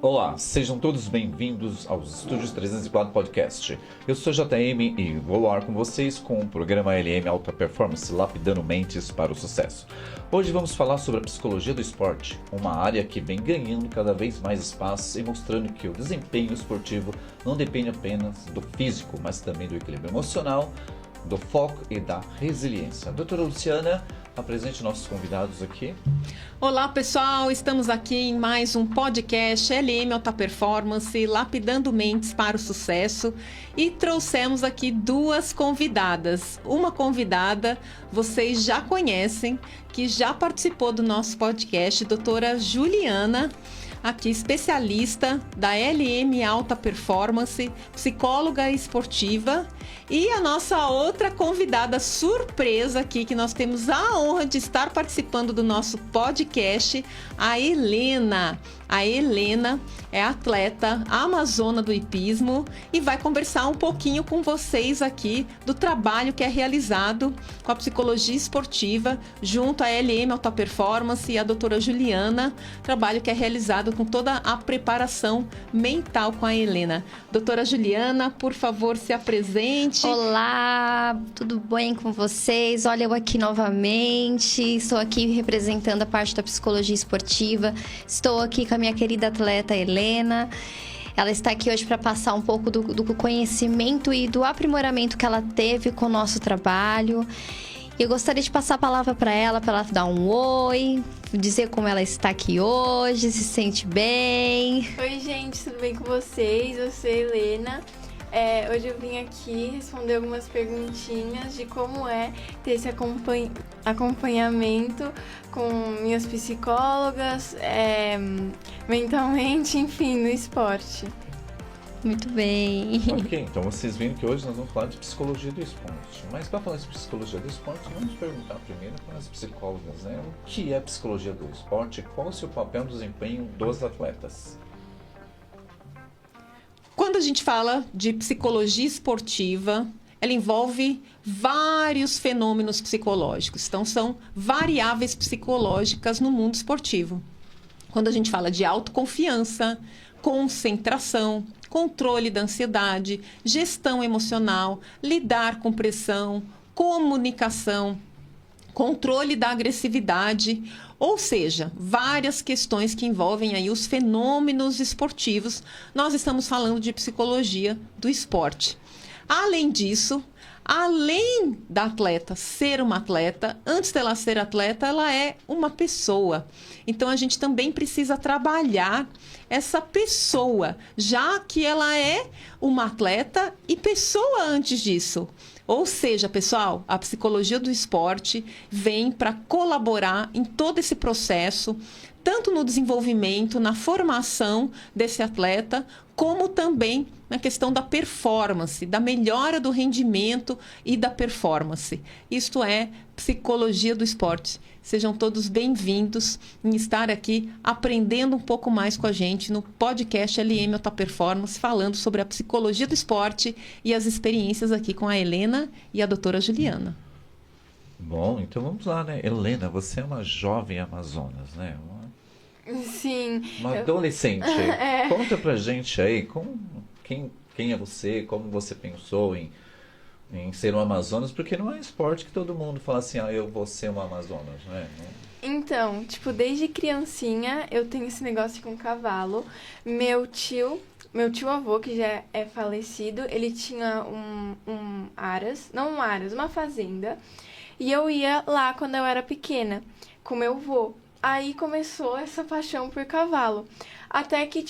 Olá, sejam todos bem-vindos aos Estúdios 304 Podcast. Eu sou JM e vou ao ar com vocês com o programa LM Alta Performance, lapidando mentes para o sucesso. Hoje vamos falar sobre a psicologia do esporte, uma área que vem ganhando cada vez mais espaço e mostrando que o desempenho esportivo não depende apenas do físico, mas também do equilíbrio emocional, do foco e da resiliência. Doutora Luciana, apresente nossos convidados aqui. Olá pessoal, estamos aqui em mais um podcast LM Alta Performance, lapidando mentes para o sucesso, e trouxemos aqui duas convidadas. Uma convidada vocês já conhecem, que já participou do nosso podcast, doutora Juliana, aqui especialista da LM Alta Performance, psicóloga esportiva. E a nossa outra convidada surpresa aqui, que nós temos a honra de estar participando do nosso podcast, a Helena. A Helena é atleta amazona do hipismo e vai conversar um pouquinho com vocês aqui do trabalho que é realizado com a psicologia esportiva junto à LM Alta Performance e a doutora Juliana, trabalho que é realizado com toda a preparação mental com a Helena. Doutora Juliana, por favor, se apresente. Olá, tudo bem com vocês? Olha, eu aqui novamente, estou aqui representando a parte da psicologia esportiva, estou aqui com a minha querida atleta Helena. Ela está aqui hoje para passar um pouco do conhecimento e do aprimoramento que ela teve com o nosso trabalho. Eu gostaria de passar a palavra para ela dar um oi, dizer como ela está aqui hoje, se sente bem. Oi, gente, tudo bem com vocês? Eu sou a Helena. Hoje eu vim aqui responder algumas perguntinhas de como é ter esse acompanhamento com minhas psicólogas, mentalmente, enfim, no esporte. Muito bem. Ok, então vocês viram que hoje nós vamos falar de psicologia do esporte. Mas para falar de psicologia do esporte, vamos perguntar primeiro para as psicólogas, né? O que é psicologia do esporte e qual é o seu papel no desempenho dos atletas? Quando a gente fala de psicologia esportiva, ela envolve vários fenômenos psicológicos. Então, são variáveis psicológicas no mundo esportivo. Quando a gente fala de autoconfiança, concentração, controle da ansiedade, gestão emocional, lidar com pressão, comunicação, controle da agressividade, ou seja, várias questões que envolvem aí os fenômenos esportivos. Nós estamos falando de psicologia do esporte. Além disso, além da atleta ser uma atleta, antes dela ser atleta, ela é uma pessoa. Então, a gente também precisa trabalhar essa pessoa, já que ela é uma atleta e pessoa antes disso. Ou seja, pessoal, a psicologia do esporte vem para colaborar em todo esse processo, tanto no desenvolvimento, na formação desse atleta, como também na questão da performance, da melhora do rendimento e da performance. Isto é psicologia do esporte. Sejam todos bem-vindos em estar aqui aprendendo um pouco mais com a gente no podcast LM Alta Performance, falando sobre a psicologia do esporte e as experiências aqui com a Helena e a doutora Juliana. Bom, então vamos lá, né? Helena, você é uma jovem amazonas, né? Sim. Uma adolescente. Conta pra gente aí quem é você, como você pensou em ser um Amazonas, porque não é esporte que todo mundo fala assim, eu vou ser um Amazonas, né? Então, desde criancinha eu tenho esse negócio com cavalo. Meu tio avô, que já é falecido, ele tinha uma fazenda, e eu ia lá quando eu era pequena, com meu avô. Aí começou essa paixão por cavalo. Até que,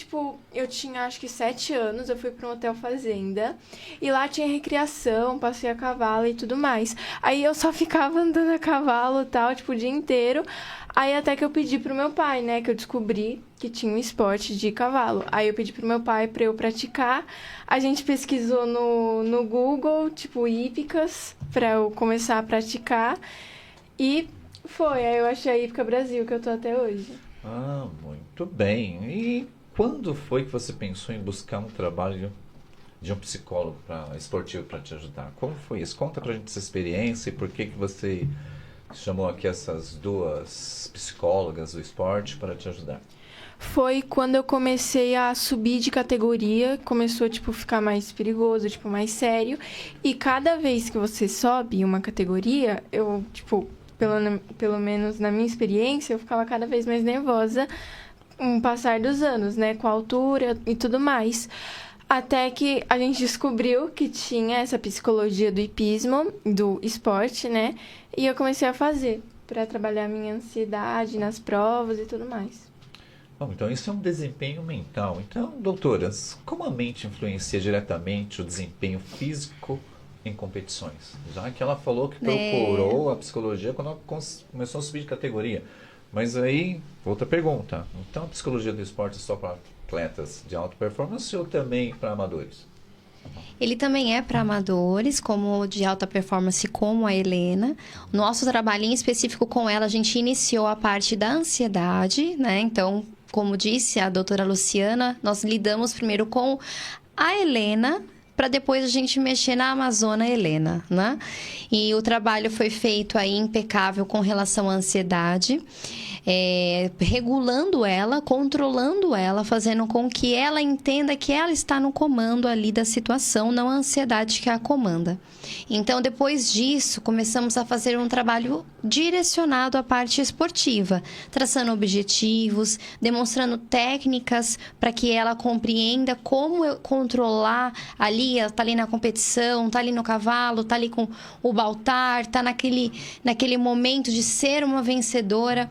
eu tinha acho que 7 anos, eu fui para um hotel fazenda. E lá tinha recreação, passeio a cavalo e tudo mais. Aí eu só ficava andando a cavalo e tal, o dia inteiro. Aí até que eu pedi pro meu pai, né, que eu descobri que tinha um esporte de cavalo. Aí eu pedi pro meu pai para eu praticar. A gente pesquisou no Google, hípicas, para eu começar a praticar. E aí eu achei a Hípica Brasil, que eu tô até hoje. Ah, muito bem. E quando foi que você pensou em buscar um trabalho de um psicólogo esportivo para te ajudar? Como foi isso? Conta pra gente essa experiência e por que você chamou aqui essas duas psicólogas do esporte para te ajudar? Foi quando eu comecei a subir de categoria, começou, tipo, ficar mais perigoso, tipo, mais sério. E cada vez que você sobe uma categoria, eu, tipo, pelo menos na minha experiência, eu ficava cada vez mais nervosa com o passar dos anos, né? Com a altura e tudo mais. Até que a gente descobriu que tinha essa psicologia do hipismo, do esporte, né? E eu comecei a fazer para trabalhar minha ansiedade nas provas e tudo mais. Bom, então isso é um desempenho mental. Então, doutoras, como a mente influencia diretamente o desempenho físico em competições? Já que ela falou que procurou a psicologia quando ela começou a subir de categoria. Mas aí, outra pergunta. Então, a psicologia do esporte é só para atletas de alta performance ou também para amadores? Ele também é para amadores, como de alta performance, como a Helena. Nosso trabalhinho específico com ela, a gente iniciou a parte da ansiedade, né? Então, como disse a doutora Luciana, nós lidamos primeiro com a Helena, para depois a gente mexer na Amazona Helena, né? E o trabalho foi feito aí impecável com relação à ansiedade, regulando ela, controlando ela, fazendo com que ela entenda que ela está no comando ali da situação, não a ansiedade que a comanda. Então, depois disso, começamos a fazer um trabalho direcionado à parte esportiva, traçando objetivos, demonstrando técnicas para que ela compreenda como controlar ali, ela está ali na competição, está ali no cavalo, está ali com o baltar, está naquele momento de ser uma vencedora.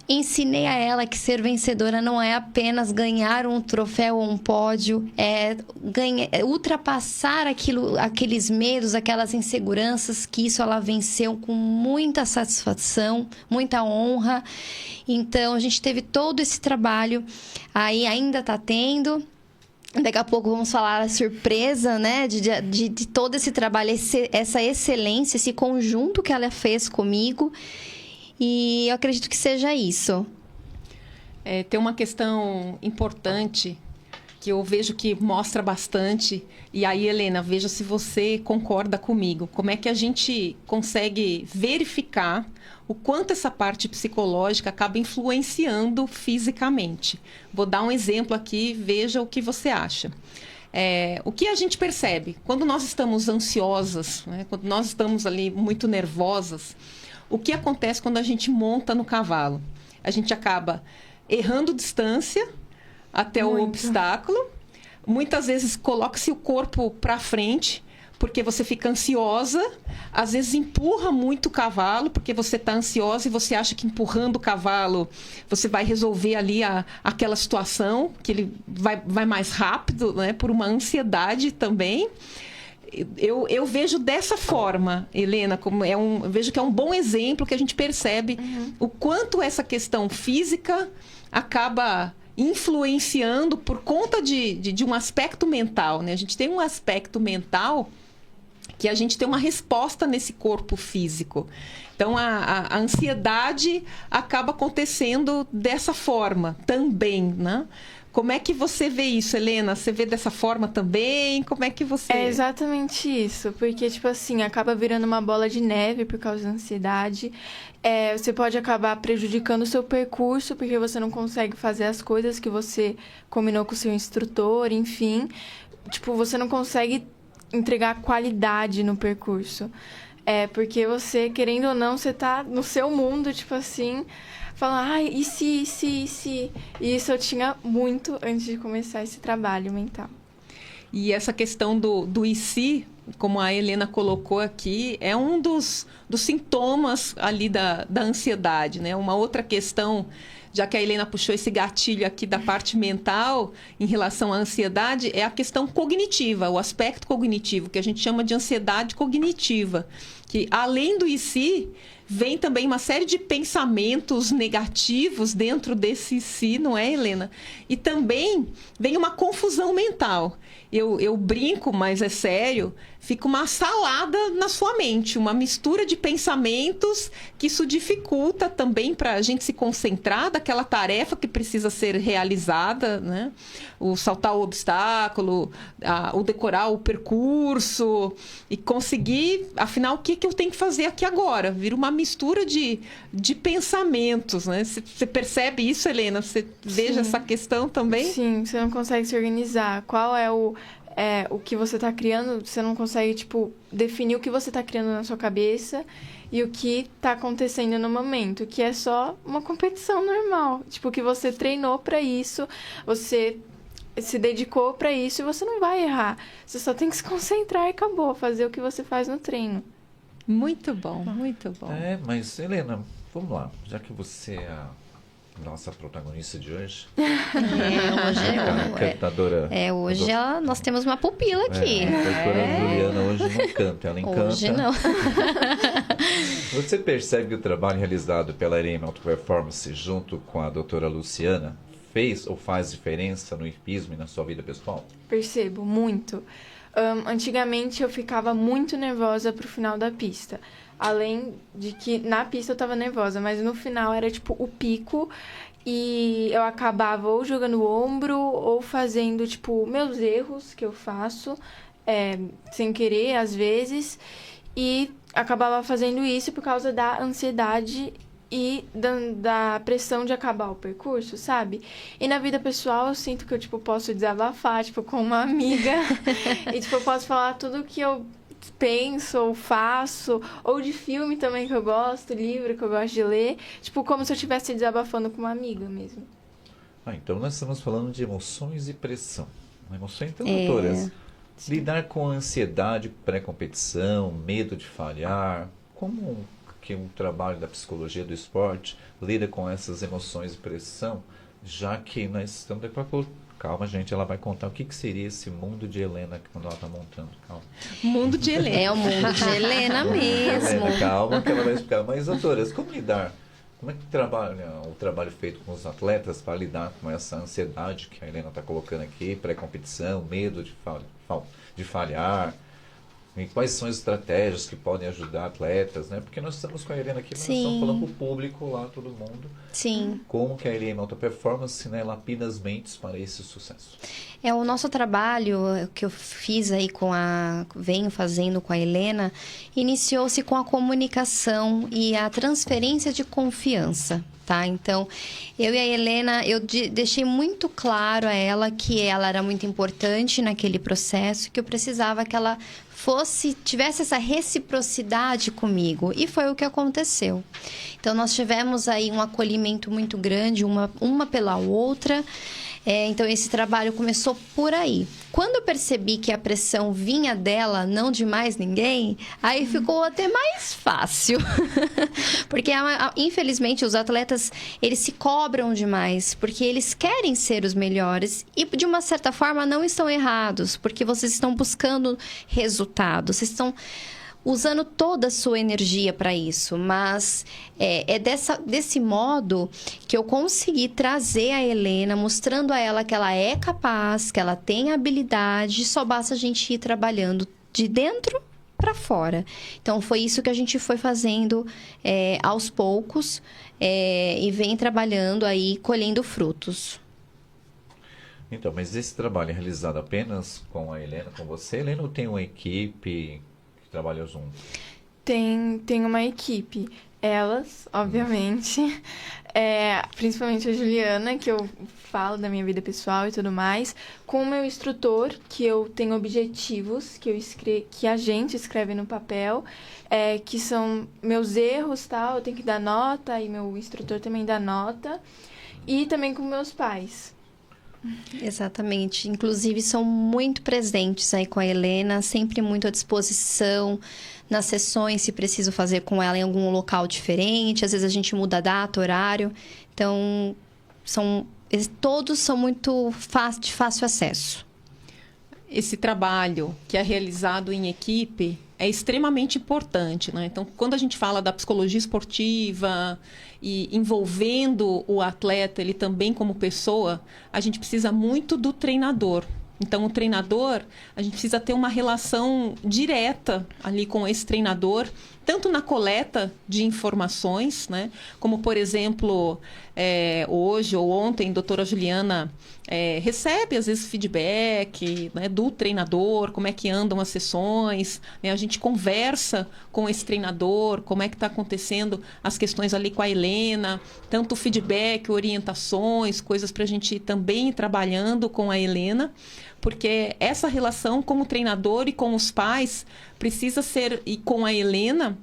Ensinei a ela que ser vencedora não é apenas ganhar um troféu ou um pódio, é ultrapassar aqueles medos, aquelas inseguranças, que isso ela venceu com muita satisfação, muita honra. Então, a gente teve todo esse trabalho, aí ainda está tendo. Daqui a pouco vamos falar a surpresa, né, de todo esse trabalho, essa excelência, esse conjunto que ela fez comigo. E eu acredito que seja isso. Tem uma questão importante que eu vejo que mostra bastante. E aí, Helena, veja se você concorda comigo. Como é que a gente consegue verificar o quanto essa parte psicológica acaba influenciando fisicamente? Vou dar um exemplo aqui, veja o que você acha. O que a gente percebe? Quando nós estamos ansiosas, né, quando nós estamos ali muito nervosas, o que acontece quando a gente monta no cavalo? A gente acaba errando distância até o obstáculo. Muitas vezes coloca-se o corpo para frente, porque você fica ansiosa. Às vezes empurra muito o cavalo, porque você está ansiosa e você acha que empurrando o cavalo você vai resolver ali aquela situação, que ele vai mais rápido, né? Por uma ansiedade também. Eu vejo dessa forma, Helena, eu vejo que é um bom exemplo que a gente percebe o quanto essa questão física acaba influenciando por conta de um aspecto mental, né? A gente tem um aspecto mental que a gente tem uma resposta nesse corpo físico. Então, a ansiedade acaba acontecendo dessa forma também, né? Como é que você vê isso, Helena? Você vê dessa forma também? Como é que você... É exatamente isso, porque, tipo assim, acaba virando uma bola de neve por causa da ansiedade. Você pode acabar prejudicando o seu percurso, porque você não consegue fazer as coisas que você combinou com o seu instrutor, enfim. Tipo, você não consegue entregar qualidade no percurso. Porque você, querendo ou não, você tá no seu mundo, tipo assim... Falar, e se... E isso eu tinha muito antes de começar esse trabalho mental. E essa questão do e se, como a Helena colocou aqui, é um dos sintomas ali da ansiedade, né? Uma outra questão, já que a Helena puxou esse gatilho aqui da parte mental em relação à ansiedade, é a questão cognitiva, o aspecto cognitivo, que a gente chama de ansiedade cognitiva, que além do e se, vem também uma série de pensamentos negativos dentro desse si, não é, Helena? E também vem uma confusão mental. Eu brinco, mas é sério, fica uma salada na sua mente, uma mistura de pensamentos que isso dificulta também para a gente se concentrar daquela tarefa que precisa ser realizada, né? O saltar o obstáculo, o decorar o percurso e conseguir, afinal, o que que eu tenho que fazer aqui agora. Vira uma mistura de pensamentos, né? Você percebe isso, Helena? Você veja essa questão também? Sim, você não consegue se organizar. Qual é o que você está criando? Você não consegue, tipo, definir o que você está criando na sua cabeça e o que está acontecendo no momento, que é só uma competição normal. Tipo, que você treinou para isso, você se dedicou para isso e você não vai errar. Você só tem que se concentrar e acabou, fazer o que você faz no treino. Muito bom, muito bom. Mas Helena, vamos lá. Já que você é a nossa protagonista de hoje. Cantadora. Hoje nós temos uma pupila aqui. A doutora Juliana hoje não canta, ela encanta. Hoje não. Você percebe que o trabalho realizado pela LM Alta Performance junto com a doutora Luciana fez ou faz diferença no hipismo e na sua vida pessoal? Percebo, muito. Antigamente eu ficava muito nervosa pro final da pista. Além de que na pista eu tava nervosa, mas no final era tipo o pico e eu acabava ou jogando o ombro ou fazendo tipo meus erros que eu faço sem querer às vezes e acabava fazendo isso por causa da ansiedade e da pressão de acabar o percurso, sabe? E na vida pessoal eu sinto que eu tipo posso desabafar tipo com uma amiga e tipo eu posso falar tudo que eu penso ou faço, ou de filme também que eu gosto, livro que eu gosto de ler, tipo como se eu estivesse desabafando com uma amiga mesmo. Então nós estamos falando de emoções e pressão. Emoções, então, doutoras, lidar com a ansiedade pré-competição, medo de falhar, como que um trabalho da psicologia do esporte lida com essas emoções e pressão, já que nós estamos daqui a pouco. Calma, gente, ela vai contar o que seria esse mundo de Helena quando ela está montando. Calma. Mundo de Helena. É o mundo de Helena mesmo. Helena, calma que ela vai explicar. Mas, doutoras, como lidar? Como é que trabalha o trabalho feito com os atletas para lidar com essa ansiedade que a Helena está colocando aqui, pré-competição, medo de falhar? E quais são as estratégias que podem ajudar atletas, né? Porque nós estamos com a Helena aqui, mas nós estamos falando para o público lá, todo mundo. Sim. Como que a LM Alta Performance, né, lapida as mentes para esse sucesso. O nosso trabalho que eu fiz aí venho fazendo com a Helena, iniciou-se com a comunicação e a transferência de confiança, tá? Então, eu e a Helena, eu deixei muito claro a ela que ela era muito importante naquele processo, que eu precisava que ela tivesse essa reciprocidade comigo. E foi o que aconteceu. Então, nós tivemos aí um acolhimento muito grande, uma pela outra. Então, esse trabalho começou por aí. Quando eu percebi que a pressão vinha dela, não de mais ninguém, aí ficou até mais fácil. Porque, infelizmente, os atletas, eles se cobram demais, porque eles querem ser os melhores e, de uma certa forma, não estão errados, porque vocês estão buscando resultados, vocês estão usando toda a sua energia para isso, mas desse modo que eu consegui trazer a Helena, mostrando a ela que ela é capaz, que ela tem habilidade, só basta a gente ir trabalhando de dentro para fora. Então, foi isso que a gente foi fazendo aos poucos e vem trabalhando aí, colhendo frutos. Então, mas esse trabalho é realizado apenas com a Helena, com você? Helena, ou tem uma equipe trabalha junto? Tem uma equipe. Elas, obviamente. Principalmente a Juliana, que eu falo da minha vida pessoal e tudo mais. Com o meu instrutor, que eu tenho objetivos, que a gente escreve no papel, que são meus erros, tal. Eu tenho que dar nota, e meu instrutor também dá nota. E também com meus pais. Exatamente. Inclusive, são muito presentes aí com a Helena, sempre muito à disposição nas sessões, se preciso fazer com ela em algum local diferente. Às vezes a gente muda a data, horário. Então, todos são muito de fácil acesso. Esse trabalho que é realizado em equipe é extremamente importante, né? Então, quando a gente fala da psicologia esportiva e envolvendo o atleta, ele também como pessoa, a gente precisa muito do treinador. Então, o treinador, a gente precisa ter uma relação direta ali com esse treinador tanto na coleta de informações, né? Como, por exemplo, hoje ou ontem, a doutora Juliana recebe, às vezes, feedback, né, do treinador, como é que andam as sessões, né? A gente conversa com esse treinador, como é que está acontecendo as questões ali com a Helena, tanto feedback, orientações, coisas para a gente também ir trabalhando com a Helena, porque essa relação como treinador e com os pais precisa ser, e com a Helena,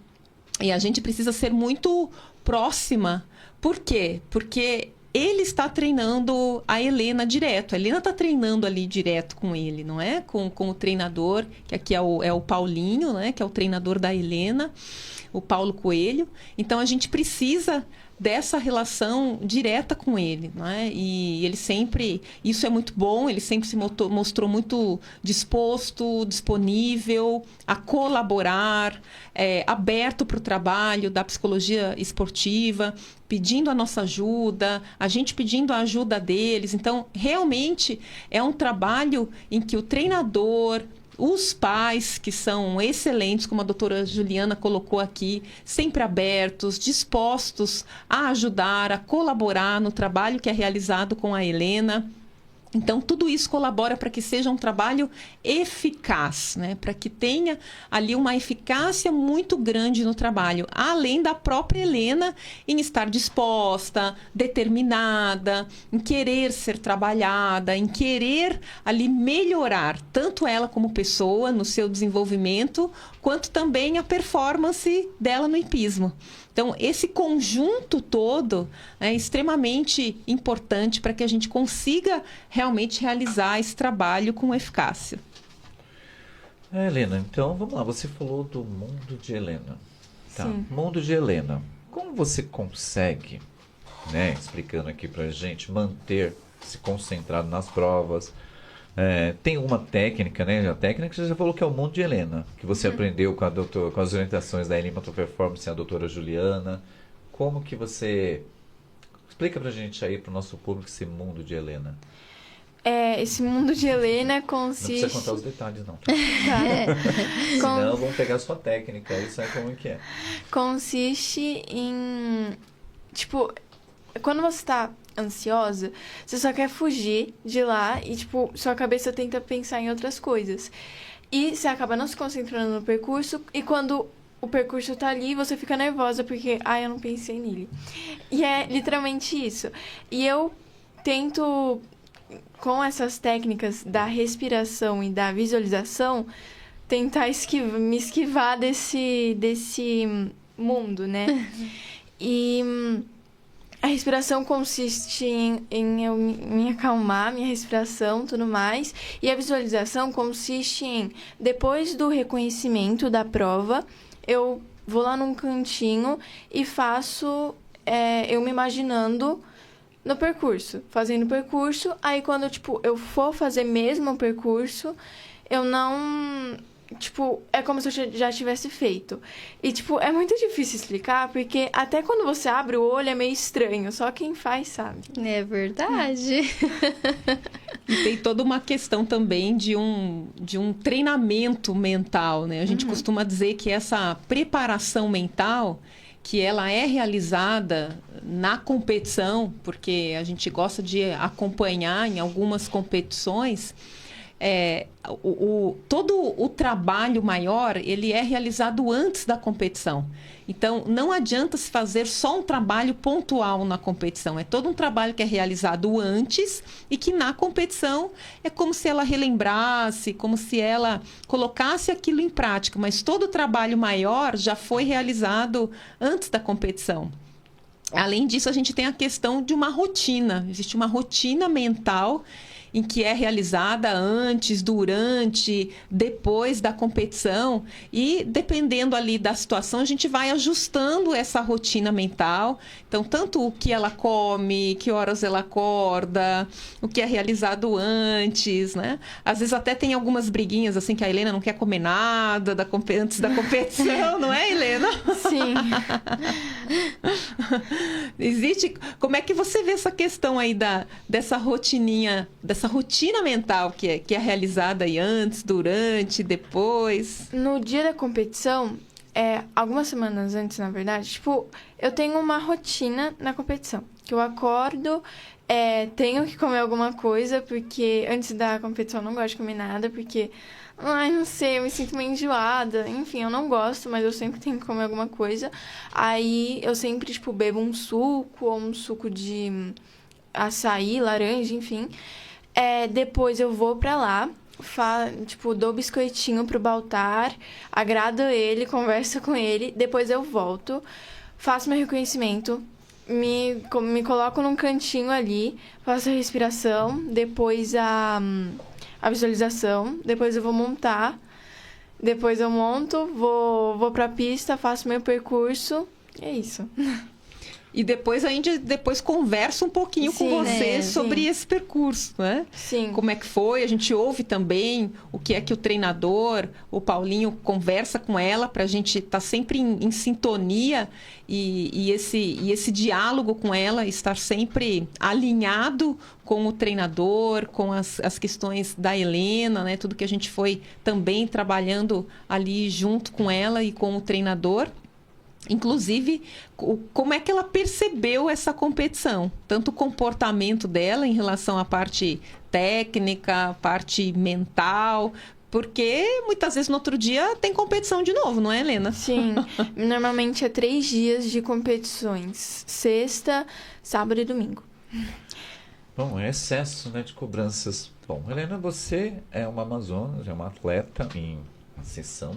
e a gente precisa ser muito próxima. Por quê? Porque ele está treinando a Helena direto. A Helena está treinando ali direto com ele, não é? Com o treinador, que aqui é o Paulinho, né? Que é o treinador da Helena, o Paulo Coelho. Então, a gente precisa dessa relação direta com ele, né? E ele sempre, isso é muito bom, ele sempre se mostrou muito disposto, disponível a colaborar, aberto para o trabalho da psicologia esportiva, pedindo a nossa ajuda, a gente pedindo a ajuda deles. Então, realmente é um trabalho em que o treinador, os pais, que são excelentes, como a doutora Juliana colocou aqui, sempre abertos, dispostos a ajudar, a colaborar no trabalho que é realizado com a Helena. Então, tudo isso colabora para que seja um trabalho eficaz, né? Para que tenha ali uma eficácia muito grande no trabalho, além da própria Helena em estar disposta, determinada, em querer ser trabalhada, em querer ali melhorar, tanto ela como pessoa no seu desenvolvimento, quanto também a performance dela no hipismo. Então, esse conjunto todo é extremamente importante para que a gente consiga realmente realizar esse trabalho com eficácia. Helena, então vamos lá. Você falou do mundo de Helena. Tá? Sim. Mundo de Helena. Como você consegue, né, explicando aqui pra gente, manter-se concentrado nas provas? Tem uma técnica, né? A técnica você já falou que é o mundo de Helena, que você aprendeu com com as orientações da Elima Performance e a doutora Juliana. Como que você... Explica pra gente aí, pro nosso público, esse mundo de Helena. Esse mundo de Helena Não consiste... precisa contar os detalhes, não. Tá. Senão vão pegar a sua técnica, aí sabe como que é. Consiste em... Tipo, quando você tá ansiosa, você só quer fugir de lá e, tipo, sua cabeça tenta pensar em outras coisas. E você acaba não se concentrando no percurso, e quando o percurso tá ali, você fica nervosa porque, eu não pensei nele. E é literalmente isso. E eu tento, com essas técnicas da respiração e da visualização, tentar me esquivar desse mundo, né? E a respiração consiste em eu me acalmar, minha respiração, tudo mais. E a visualização consiste em, depois do reconhecimento da prova, eu vou lá num cantinho e faço, eu me imaginando no percurso, fazendo o percurso. Aí, quando, eu for fazer mesmo o percurso, eu não... é como se eu já tivesse feito. E, é muito difícil explicar, porque até quando você abre o olho é meio estranho. Só quem faz sabe. É verdade. E tem toda uma questão também de um treinamento mental, né? A gente costuma dizer que essa preparação mental, que ela é realizada na competição, porque a gente gosta de acompanhar em algumas competições... todo o trabalho maior, ele é realizado antes da competição. Então, não adianta se fazer só um trabalho pontual na competição. É todo um trabalho que é realizado antes e que na competição é como se ela relembrasse, como se ela colocasse aquilo em prática. Mas todo o trabalho maior já foi realizado antes da competição. Além disso, a gente tem a questão de uma rotina. Existe uma rotina mental em que é realizada antes, durante, depois da competição, e dependendo ali da situação, a gente vai ajustando essa rotina mental. Então, tanto o que ela come, que horas ela acorda, o que é realizado antes, né? Às vezes até tem algumas briguinhas, assim, que a Helena não quer comer nada antes da competição, não é, Helena? Sim. Existe... Como é que você vê essa questão aí dessa rotininha, dessa rotina mental que é realizada aí antes, durante, depois? No dia da competição, algumas semanas antes, na verdade, tipo, eu tenho uma rotina na competição. Que eu acordo, tenho que comer alguma coisa, porque antes da competição eu não gosto de comer nada, porque, não sei, eu me sinto meio enjoada. Enfim, eu não gosto, mas eu sempre tenho que comer alguma coisa. Aí eu sempre, tipo, bebo um suco, ou um suco de açaí, laranja, enfim. Depois eu vou pra lá. Dou biscoitinho pro Baltar, agrado ele, converso com ele, depois eu volto, faço meu reconhecimento, me coloco num cantinho ali, faço a respiração, depois a visualização, depois eu vou montar, depois eu monto, vou pra pista, faço meu percurso, e é isso. E depois a gente conversa um pouquinho com você sobre esse percurso, né? Sim. Como é que foi? A gente ouve também o que é que o treinador, o Paulinho, conversa com ela para a gente estar sempre em sintonia e esse diálogo com ela estar sempre alinhado com o treinador, com as questões da Helena, né? Tudo que a gente foi também trabalhando ali junto com ela e com o treinador. Inclusive, como é que ela percebeu essa competição? Tanto o comportamento dela em relação à parte técnica, parte mental, porque muitas vezes no outro dia tem competição de novo, não é, Helena? Sim, normalmente é 3 dias de competições, sexta, sábado e domingo. Bom, é excesso, né, de cobranças. Bom, Helena, você é uma amazona, é uma atleta em ascensão.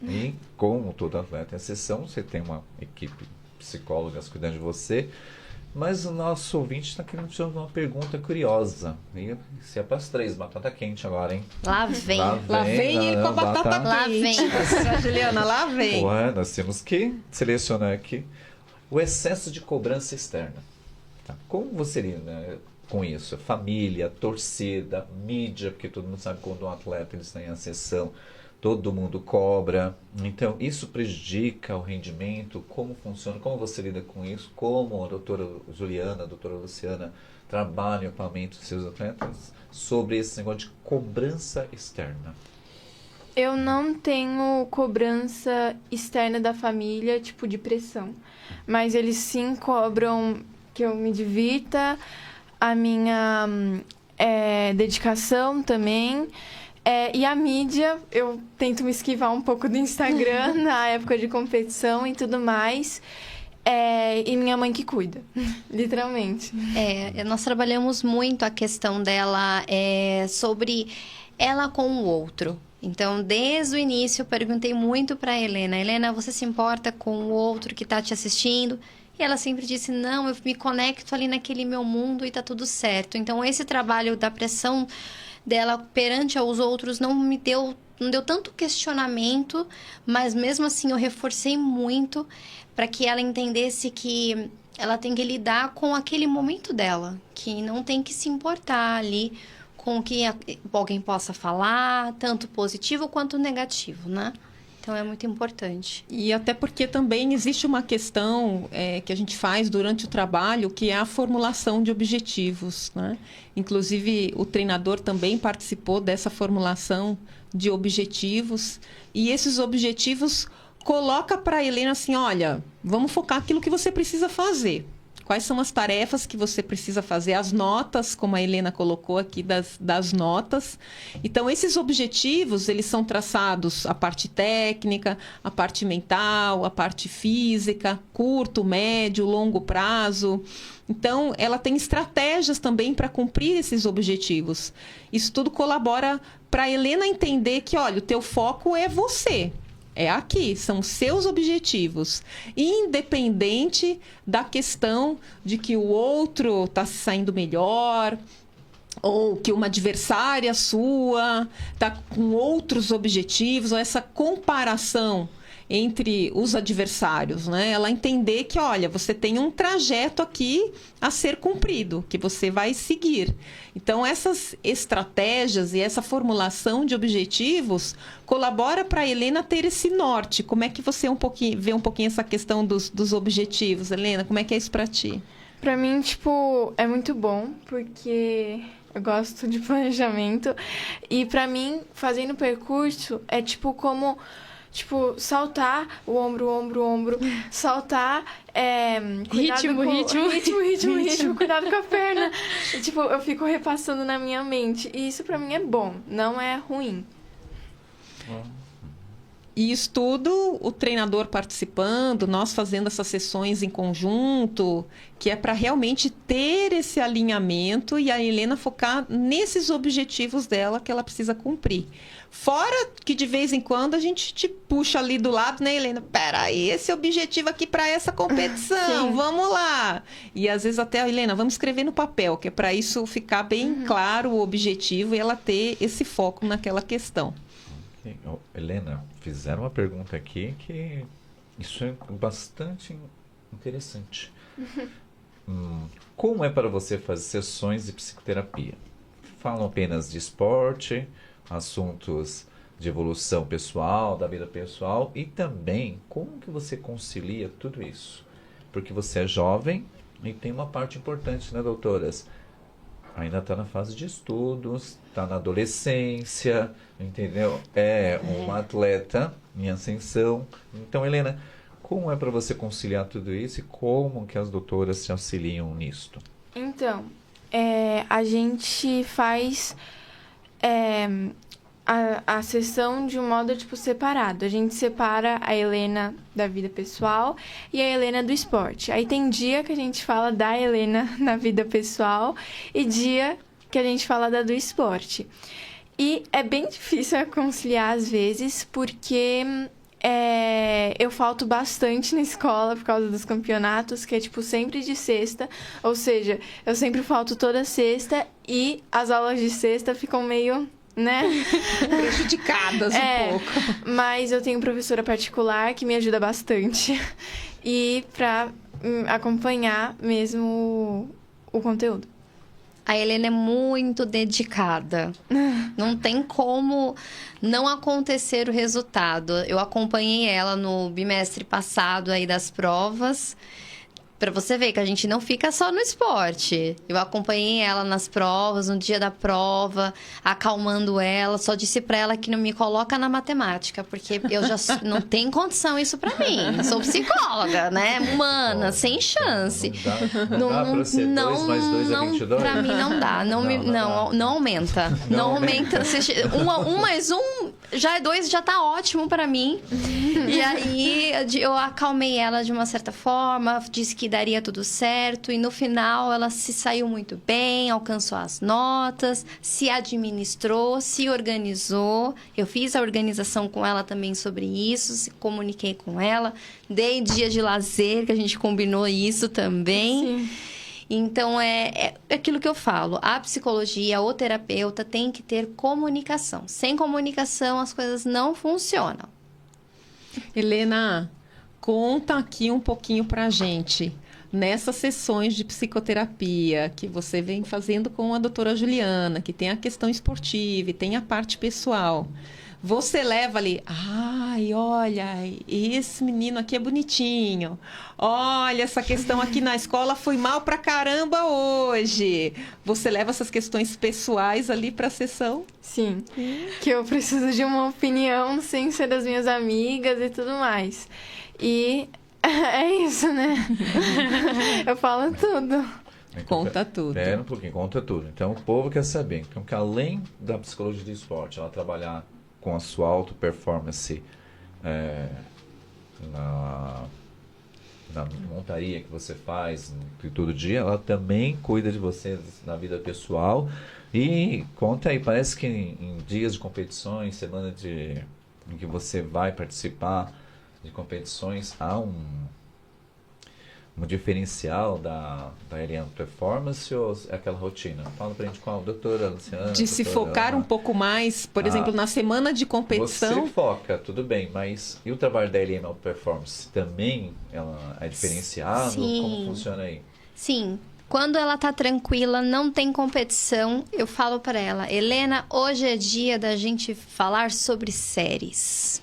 E como todo atleta em ascensão, você tem uma equipe de psicólogas cuidando de você. Mas o nosso ouvinte está querendo te fazer uma pergunta curiosa. E se é para as 3, batata quente agora, hein? Lá vem. Lá vem ele com a batata quente. Lá vem. Juliana, lá vem. Ué, nós temos que selecionar aqui o excesso de cobrança externa. Tá? Como você lida com isso? Família, torcida, mídia, porque todo mundo sabe quando um atleta ele está em ascensão, todo mundo cobra. Então, isso prejudica o rendimento? Como funciona? Como você lida com isso? Como a doutora Juliana, a doutora Luciana trabalham para o aumento dos seus atletas sobre esse negócio de cobrança externa? Eu não tenho cobrança externa da família, tipo de pressão. Mas eles sim cobram que eu me divirta, a minha dedicação também. E a mídia, eu tento me esquivar um pouco do Instagram na época de competição e tudo mais. E minha mãe que cuida, literalmente. Nós trabalhamos muito a questão dela sobre ela com o outro. Então, desde o início, eu perguntei muito para a Helena. Helena, você se importa com o outro que está te assistindo? E ela sempre disse, não, eu me conecto ali naquele meu mundo e tá tudo certo. Então, esse trabalho da pressão dela perante aos outros não deu tanto questionamento, mas mesmo assim eu reforcei muito para que ela entendesse que ela tem que lidar com aquele momento dela, que não tem que se importar ali com o que alguém possa falar, tanto positivo quanto negativo, né? Então, é muito importante. E até porque também existe uma questão que a gente faz durante o trabalho, que é a formulação de objetivos, né? Inclusive, o treinador também participou dessa formulação de objetivos. E esses objetivos coloca para a Helena assim, olha, vamos focar aquilo que você precisa fazer. Quais são as tarefas que você precisa fazer, as notas, como a Helena colocou aqui, das notas. Então, esses objetivos, eles são traçados a parte técnica, a parte mental, a parte física, curto, médio, longo prazo. Então, ela tem estratégias também para cumprir esses objetivos. Isso tudo colabora para a Helena entender que, olha, o teu foco é você. É aqui, são seus objetivos, independente da questão de que o outro está se saindo melhor, ou que uma adversária sua está com outros objetivos, ou essa comparação entre os adversários, né? Ela entender que, olha, você tem um trajeto aqui a ser cumprido, que você vai seguir. Então, essas estratégias e essa formulação de objetivos colabora para a Helena ter esse norte. Como é que você vê um pouquinho essa questão dos objetivos, Helena? Como é que é isso para ti? Para mim, é muito bom, porque eu gosto de planejamento. E para mim, fazendo o percurso, como Tipo, saltar o ombro, saltar, cuidado ritmo, cuidado com a perna. E, tipo, eu fico repassando na minha mente. E isso pra mim é bom, não é ruim. E isso tudo, o treinador participando, nós fazendo essas sessões em conjunto, que é para realmente ter esse alinhamento e a Helena focar nesses objetivos dela que ela precisa cumprir. Fora que de vez em quando a gente te puxa ali do lado, né, Helena? Peraí, esse objetivo aqui para essa competição, vamos lá. E às vezes até, Helena, vamos escrever no papel, que é para isso ficar bem claro o objetivo e ela ter esse foco naquela questão. Helena, fizeram uma pergunta aqui que isso é bastante interessante. Como é para você fazer sessões de psicoterapia? Falam apenas de esporte, assuntos de evolução pessoal, da vida pessoal e também como que você concilia tudo isso? Porque você é jovem e tem uma parte importante, né, doutoras? Ainda está na fase de estudos, está na adolescência, entendeu? É uma atleta em ascensão. Então, Helena, como é para você conciliar tudo isso e como que as doutoras te auxiliam nisto? Então, a gente faz a sessão de um modo, tipo, separado. A gente separa a Helena da vida pessoal e a Helena do esporte. Aí tem dia que a gente fala da Helena na vida pessoal e dia que a gente fala da do esporte. E é bem difícil conciliar às vezes, porque eu falto bastante na escola por causa dos campeonatos, que é, tipo, sempre de sexta. Ou seja, eu sempre falto toda sexta e as aulas de sexta ficam meio... né? Prejudicadas um pouco. Mas eu tenho professora particular que me ajuda bastante. E pra acompanhar mesmo o conteúdo. A Helena é muito dedicada. Não tem como não acontecer o resultado. Eu acompanhei ela no bimestre passado aí das provas. Pra você ver que a gente não fica só no esporte. Eu acompanhei ela nas provas, no dia da prova, acalmando ela. Só disse pra ela que não me coloca na matemática, porque eu já não tem condição isso pra mim. Eu sou psicóloga, né? Humana, sem chance. Não dá pra ser 2 mais 2 é 22? Pra mim não dá. Não aumenta. Não aumenta. Um mais um já é 2, já tá ótimo pra mim. E aí eu acalmei ela de uma certa forma, disse que daria tudo certo, e no final ela se saiu muito bem, alcançou as notas, se administrou, se organizou. Eu fiz a organização com ela também sobre isso, comuniquei com ela, dei dia de lazer, que a gente combinou isso também. Sim. Então, é aquilo que eu falo. A psicologia, o terapeuta tem que ter comunicação. Sem comunicação, as coisas não funcionam. Helena, conta aqui um pouquinho pra gente. Nessas sessões de psicoterapia que você vem fazendo com a doutora Juliana, que tem a questão esportiva e tem a parte pessoal, você leva ali, ai, olha, esse menino aqui é bonitinho. Olha, essa questão aqui na escola foi mal pra caramba hoje. Você leva essas questões pessoais ali pra sessão? Sim, que eu preciso de uma opinião sem ser das minhas amigas e tudo mais. E é isso, né? Eu falo tudo. Então, conta tudo. Pera um pouquinho, conta tudo. Então, o povo quer saber. Então, que além da psicologia do esporte, ela trabalhar com a sua auto-performance na montaria que você faz todo dia, ela também cuida de você na vida pessoal. E conta aí, parece que em dias de competições, semana em que você vai participar de competições, há um diferencial da LM Performance ou é aquela rotina? Fala pra gente qual, doutora Luciana. De se focar um pouco mais, por exemplo, na semana de competição. Você foca, tudo bem, mas e o trabalho da LM Performance também ela é diferenciado? Sim. Como funciona aí? Sim. Quando ela tá tranquila, não tem competição, eu falo para ela: Helena, hoje é dia da gente falar sobre séries.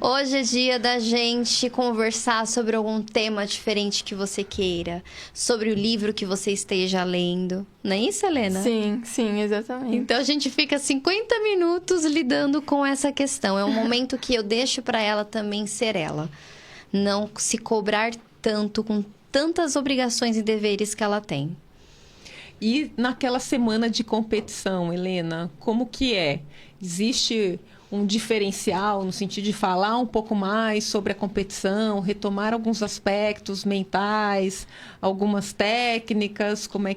Hoje é dia da gente conversar sobre algum tema diferente que você queira, sobre o livro que você esteja lendo. Não é isso, Helena? Sim, sim, exatamente. Então a gente fica 50 minutos lidando com essa questão. É um momento que eu deixo para ela também ser ela. Não se cobrar tanto com tantas obrigações e deveres que ela tem. E naquela semana de competição, Helena, como que é? Existe um diferencial no sentido de falar um pouco mais sobre a competição, retomar alguns aspectos mentais, algumas técnicas, como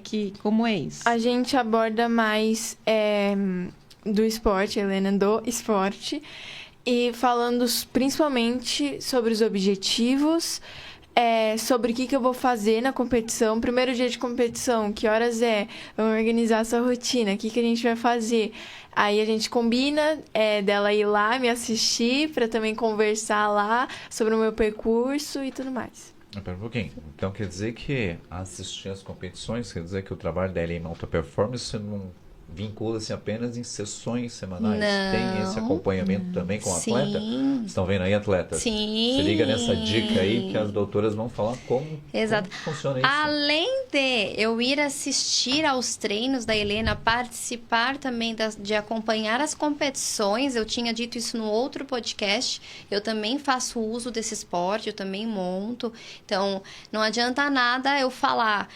é isso? A gente aborda mais do esporte, Helena, do esporte, e falando principalmente sobre os objetivos, sobre o que eu vou fazer na competição. Primeiro dia de competição, que horas é? Vamos organizar a sua rotina, o que a gente vai fazer? Aí a gente combina dela ir lá me assistir para também conversar lá sobre o meu percurso e tudo mais. Espera um pouquinho. Então quer dizer que assistir às competições, quer dizer que o trabalho da LM Alta Performance não vincula-se apenas em sessões semanais? Não. Tem esse acompanhamento também com o atleta? Sim. Estão vendo aí, atletas? Sim. Se liga nessa dica aí que as doutoras vão falar como funciona isso. Além de eu ir assistir aos treinos da Helena, participar também de acompanhar as competições, eu tinha dito isso no outro podcast, eu também faço uso desse esporte, eu também monto. Então, não adianta nada eu falar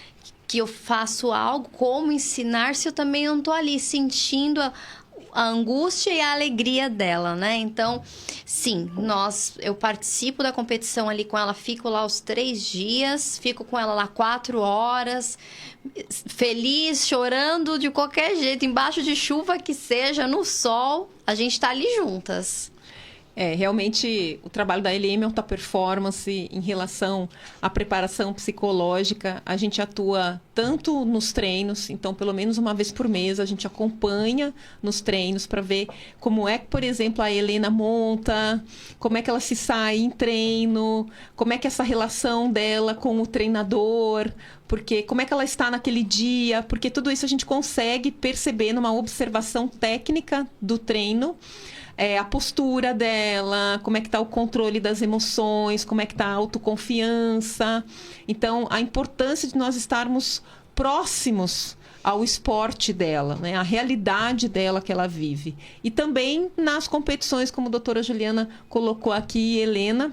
que eu faço algo, como ensinar, se eu também não tô ali sentindo a angústia e a alegria dela, né? Então, sim, eu participo da competição ali com ela, fico lá os 3 dias, fico com ela lá 4 horas, feliz, chorando de qualquer jeito, embaixo de chuva que seja, no sol, a gente tá ali juntas. Realmente o trabalho da LM Alta Performance em relação à preparação psicológica, a gente atua tanto nos treinos, então pelo menos uma vez por mês a gente acompanha nos treinos para ver como é que, por exemplo, a Helena monta, como é que ela se sai em treino, como é que é essa relação dela com o treinador, porque como é que ela está naquele dia, porque tudo isso a gente consegue perceber numa observação técnica do treino. A postura dela, como é que está o controle das emoções, como é que está a autoconfiança. Então, a importância de nós estarmos próximos ao esporte dela, né? A realidade dela que ela vive. E também nas competições, como a doutora Juliana colocou aqui, Helena,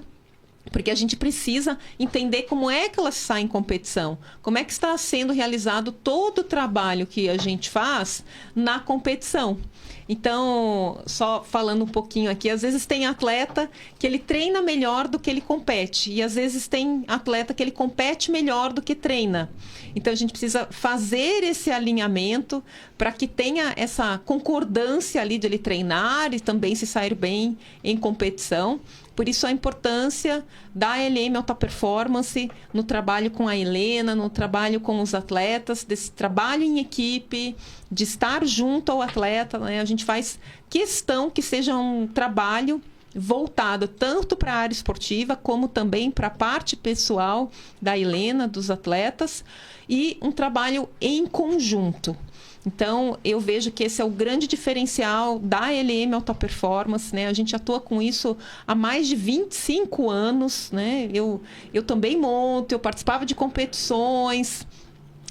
porque a gente precisa entender como é que ela sai em competição, como é que está sendo realizado todo o trabalho que a gente faz na competição. Então, só falando um pouquinho aqui, às vezes tem atleta que ele treina melhor do que ele compete, e às vezes tem atleta que ele compete melhor do que treina. Então, a gente precisa fazer esse alinhamento para que tenha essa concordância ali de ele treinar e também se sair bem em competição. Por isso a importância da LM Alta Performance no trabalho com a Helena, no trabalho com os atletas, desse trabalho em equipe, de estar junto ao atleta, né? A gente faz questão que seja um trabalho voltado tanto para a área esportiva, como também para a parte pessoal da Helena, dos atletas, e um trabalho em conjunto. Então, eu vejo que esse é o grande diferencial da LM Alta Performance, né? A gente atua com isso há mais de 25 anos, né? Eu também monto, eu participava de competições.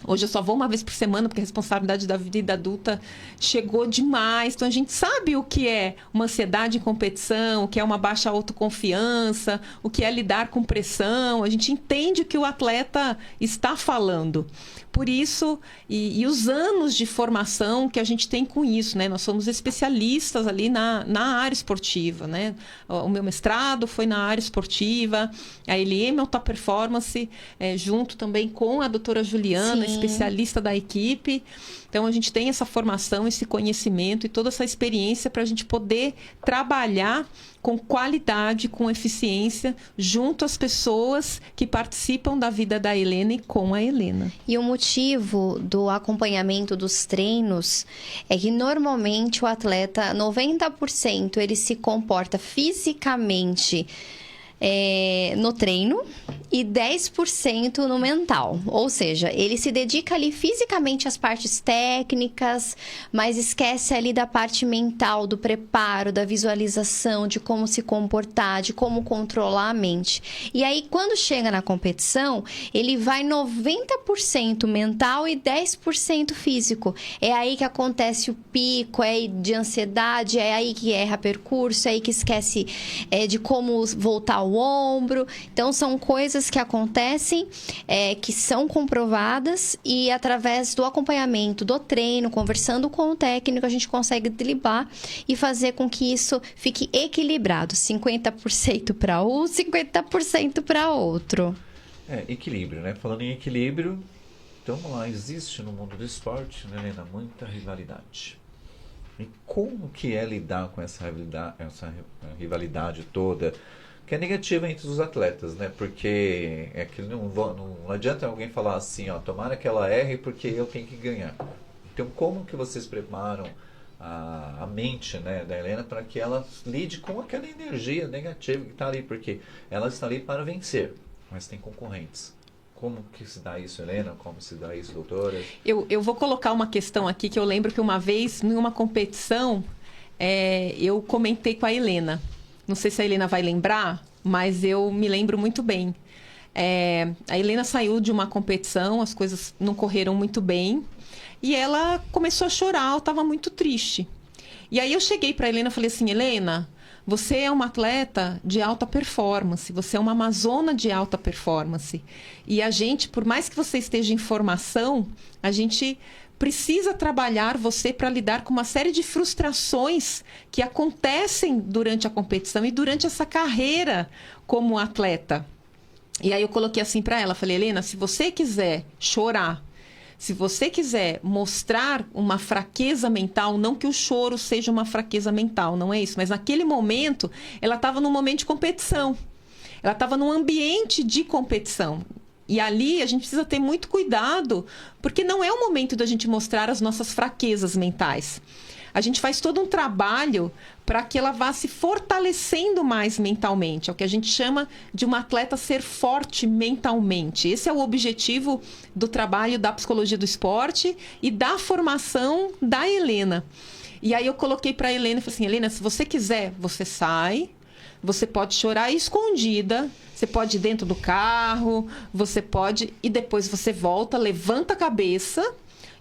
Hoje eu só vou uma vez por semana, porque a responsabilidade da vida adulta chegou demais. Então, a gente sabe o que é uma ansiedade em competição, o que é uma baixa autoconfiança, o que é lidar com pressão. A gente entende o que o atleta está falando. Por isso, e os anos de formação que a gente tem com isso, né? Nós somos especialistas ali na área esportiva, né? O meu mestrado foi na área esportiva, a LM Alta Performance, junto também com a doutora Juliana, Sim. especialista da equipe. Então, a gente tem essa formação, esse conhecimento e toda essa experiência para a gente poder trabalhar com qualidade, com eficiência, junto às pessoas que participam da vida da Helena e com a Helena. E o motivo do acompanhamento dos treinos é que normalmente o atleta, 90%, ele se comporta fisicamente no treino e 10% no mental. Ou seja, ele se dedica ali fisicamente às partes técnicas, mas esquece ali da parte mental, do preparo, da visualização, de como se comportar, de como controlar a mente. E aí, quando chega na competição, ele vai 90% mental e 10% físico. É aí que acontece o pico, é aí de ansiedade, é aí que erra percurso, é aí que esquece de como voltar o ombro. Então, são coisas que acontecem, que são comprovadas, e através do acompanhamento, do treino, conversando com o técnico, a gente consegue driblar e fazer com que isso fique equilibrado. 50% para um, 50% para outro. Equilíbrio, né? Falando em equilíbrio, então vamos lá, existe no mundo do esporte, né, Helena, muita rivalidade. E como que é lidar com essa rivalidade toda, que é negativa entre os atletas, né? Porque não adianta alguém falar assim, ó, tomara que ela erre porque eu tenho que ganhar. Então, como que vocês preparam a mente, né, da Helena para que ela lide com aquela energia negativa que está ali? Porque ela está ali para vencer, mas tem concorrentes. Como que se dá isso, Helena? Como se dá isso, doutora? Eu vou colocar uma questão aqui que eu lembro que uma vez, em uma competição, eu comentei com a Helena. Não sei se a Helena vai lembrar, mas eu me lembro muito bem. A Helena saiu de uma competição, as coisas não correram muito bem, e ela começou a chorar, ela estava muito triste. E aí eu cheguei para a Helena e falei assim, Helena, você é uma atleta de alta performance, você é uma amazona de alta performance. E a gente, por mais que você esteja em formação, a gente precisa trabalhar você para lidar com uma série de frustrações que acontecem durante a competição e durante essa carreira como atleta. E aí eu coloquei assim para ela, falei, Helena, se você quiser chorar, se você quiser mostrar uma fraqueza mental, não que o choro seja uma fraqueza mental, não é isso, mas naquele momento, ela estava num momento de competição. Ela estava num ambiente de competição. E ali a gente precisa ter muito cuidado, porque não é o momento da gente mostrar as nossas fraquezas mentais. A gente faz todo um trabalho para que ela vá se fortalecendo mais mentalmente. É o que a gente chama de uma atleta ser forte mentalmente. Esse é o objetivo do trabalho da psicologia do esporte e da formação da Helena. E aí eu coloquei para a Helena e falei assim, Helena, se você quiser, você sai, você pode chorar escondida, você pode ir dentro do carro, você pode... E depois você volta, levanta a cabeça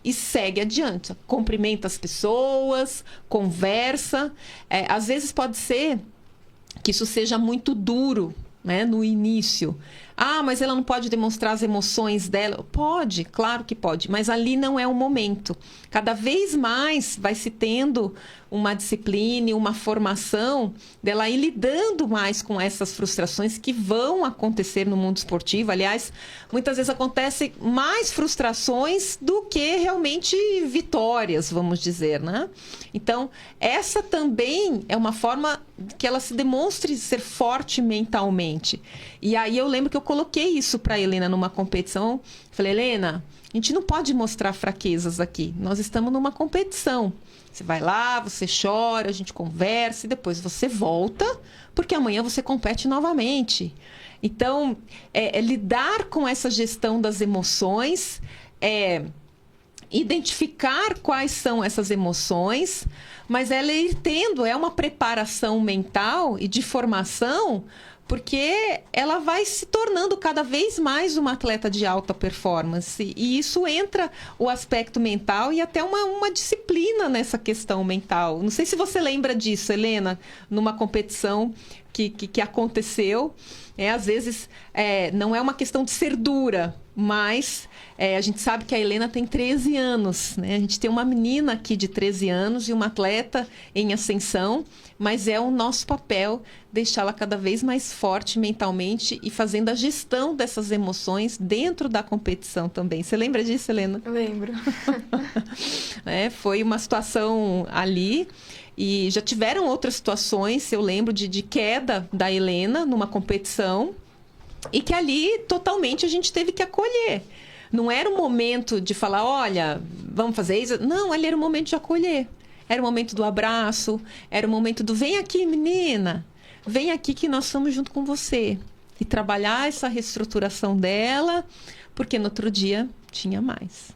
e segue adiante. Cumprimenta as pessoas, conversa. Às vezes pode ser que isso seja muito duro, né, no início. Ah, mas ela não pode demonstrar as emoções dela? Pode, claro que pode, mas ali não é o momento. Cada vez mais vai se tendo uma disciplina, uma formação dela ir lidando mais com essas frustrações que vão acontecer no mundo esportivo. Aliás, muitas vezes acontecem mais frustrações do que realmente vitórias, vamos dizer, né? Então, essa também é uma forma que ela se demonstre ser forte mentalmente. E aí eu lembro que eu coloquei isso para a Helena numa competição. Falei, Helena, a gente não pode mostrar fraquezas aqui. Nós estamos numa competição. Você vai lá, você chora, a gente conversa e depois você volta, porque amanhã você compete novamente. Então, lidar com essa gestão das emoções, identificar quais são essas emoções, mas ela ir tendo, uma preparação mental e de formação, porque ela vai se tornando cada vez mais uma atleta de alta performance. E isso entra o aspecto mental e até uma disciplina nessa questão mental. Não sei se você lembra disso, Helena, numa competição que aconteceu. Às vezes, não é uma questão de ser dura, mas a gente sabe que a Helena tem 13 anos, né? A gente tem uma menina aqui de 13 anos e uma atleta em ascensão, mas é o nosso papel deixá-la cada vez mais forte mentalmente e fazendo a gestão dessas emoções dentro da competição também. Você lembra disso, Helena? Lembro. Foi uma situação ali. E já tiveram outras situações, eu lembro de queda da Helena numa competição, e que ali totalmente a gente teve que acolher. Não era o momento de falar, olha, vamos fazer isso. Não, ali era o momento de acolher. Era o momento do abraço, era o momento do vem aqui, menina, vem aqui que nós estamos junto com você. e trabalhar essa reestruturação dela, porque no outro dia tinha mais.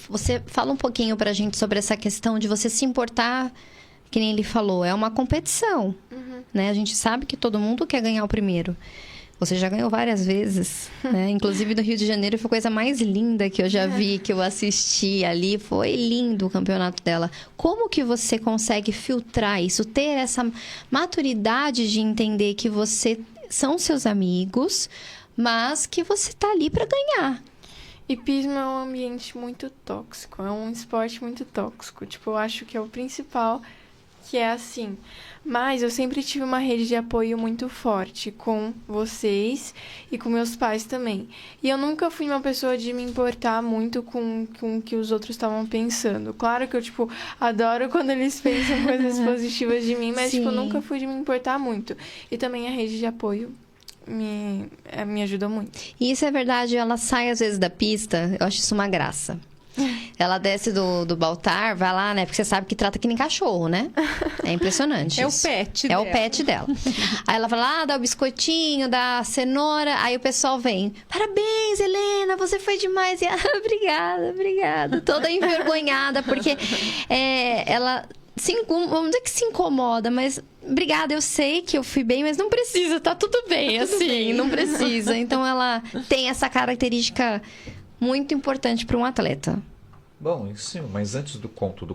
Você fala um pouquinho pra gente sobre essa questão de você se importar, que nem ele falou, é uma competição, né? A gente sabe que todo mundo quer ganhar o primeiro. Você já ganhou várias vezes, né? Inclusive no Rio de Janeiro foi a coisa mais linda que eu já vi, que eu assisti ali. Foi lindo o campeonato dela. Como que você consegue filtrar isso? Ter essa maturidade de entender que são seus amigos, mas que você tá ali para ganhar. Hipismo é um ambiente muito tóxico, é um esporte muito tóxico. Tipo, eu acho que é o principal, que é assim. Mas eu sempre tive uma rede de apoio muito forte com vocês e com meus pais também. E eu nunca fui uma pessoa de me importar muito com o que os outros estavam pensando. Claro que eu, tipo, adoro quando eles pensam coisas positivas de mim, mas, tipo, nunca fui de me importar muito. E também a rede de apoio me ajuda muito. E isso é verdade, ela sai às vezes da pista, eu acho isso uma graça. Ela desce do Baltar, vai lá, né? Porque você sabe que trata que nem cachorro, né? É impressionante. É isso. o pet dela. É o pet dela. Aí ela vai lá, dá o biscoitinho, dá a cenoura. Aí o pessoal vem. Parabéns, Helena, você foi demais. E obrigada. Toda envergonhada, porque ela... vamos dizer que se incomoda, mas obrigada, eu sei que eu fui bem, mas não precisa, tá tudo bem, assim, não precisa. Então ela tem essa característica muito importante para um atleta. Bom, sim, mas antes do conto,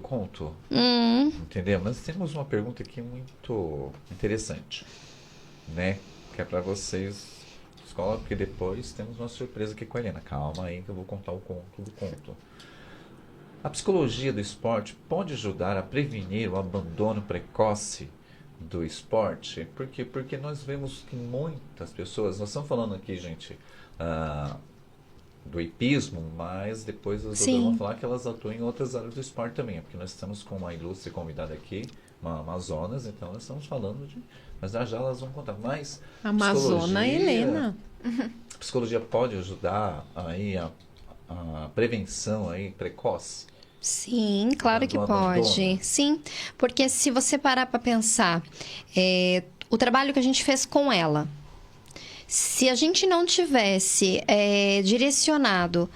entendeu? Mas temos uma pergunta aqui muito interessante, né? Que é para vocês, escola, porque depois temos uma surpresa aqui com a Helena. Calma aí que eu vou contar o conto do conto. A psicologia do esporte pode ajudar a prevenir o abandono precoce do esporte? Por quê? Porque nós vemos que muitas pessoas, nós estamos falando aqui, gente, do hipismo, mas depois as outras vão falar que elas atuam em outras áreas do esporte também, porque nós estamos com uma ilustre convidada aqui, uma Amazonas, então nós estamos falando de... Mas já elas vão contar mais. Amazona Helena. A psicologia pode ajudar aí a prevenção aí precoce? Sim, claro que pode. Abandono. Sim, porque se você parar para pensar, o trabalho que a gente fez com ela, se a gente não tivesse direcionado,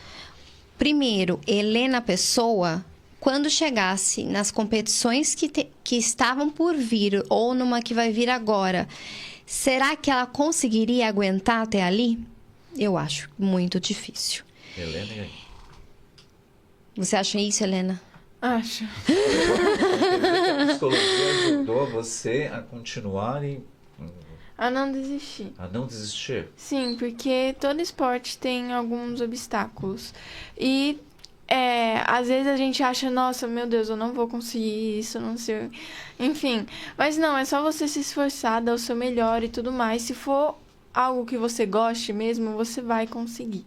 primeiro, Helena Pessoa, quando chegasse nas competições que estavam por vir, ou numa que vai vir agora, será que ela conseguiria aguentar até ali? Eu acho muito difícil. Helena, e aí? Você acha isso, Helena? Acho. A psicologia ajudou você a continuar e... A não desistir. A não desistir? Sim, porque todo esporte tem alguns obstáculos. E às vezes a gente acha, nossa, meu Deus, eu não vou conseguir isso, não sei. Enfim, mas não, é só você se esforçar, dar o seu melhor e tudo mais. Se for algo que você goste mesmo, você vai conseguir.